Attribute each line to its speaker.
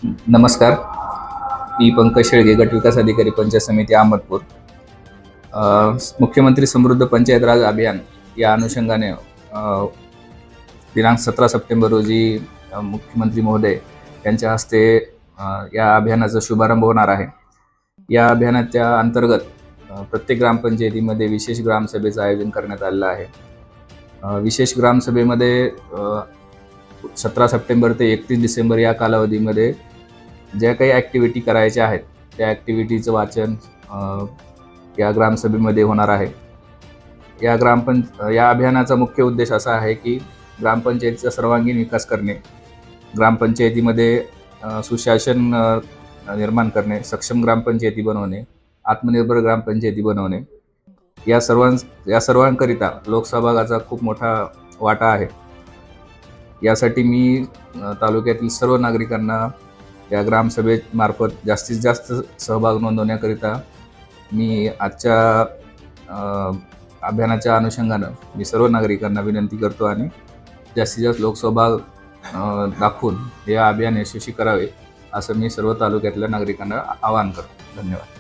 Speaker 1: नमस्कार. मी पंकज शेळगे, गट विकास अधिकारी, पंचायत समिती अहमदपूर. मुख्यमंत्री समृद्ध पंचायत राज अभियान या अनुषंगाने दिनांक 17 सप्टेंबर रोजी मुख्यमंत्री महोदय यांच्या हस्ते या अभियानाचा शुभारंभ होणार आहे. या अभियानाच्या अंतर्गत प्रत्येक ग्रामपंचायतीमध्ये विशेष ग्रामसभेचं आयोजन करण्यात आलेलं आहे. विशेष ग्रामसभेमध्ये 17 सप्टेंबर ते 31 डिसेंबर या कालावधीमध्ये ज्या काही ॲक्टिव्हिटी करायच्या आहेत त्या ॲक्टिव्हिटीचं वाचन या ग्रामसभेमध्ये होणार आहे. या अभियानाचा मुख्य उद्देश असा आहे की ग्रामपंचायतीचा सर्वांगीण विकास करणे, ग्रामपंचायतीमध्ये सुशासन निर्माण करणे, सक्षम ग्रामपंचायती बनवणे, आत्मनिर्भर ग्रामपंचायती बनवणे, या सर्वांकरिता लोकसहभागाचा खूप मोठा वाटा आहे. यासाठी मी तालुक्यातील सर्व नागरिकांना या ग्रामसभेमार्फत जास्तीत जास्त सहभाग नोंदवण्याकरिता मी आजच्या अभियानाच्या अनुषंगानं मी सर्व नागरिकांना विनंती करतो आणि जास्तीत जास्त लोकसहभाग दाखवून हे अभियान यशस्वी करावे असं मी सर्व तालुक्यातल्या नागरिकांना आवाहन करतो. धन्यवाद.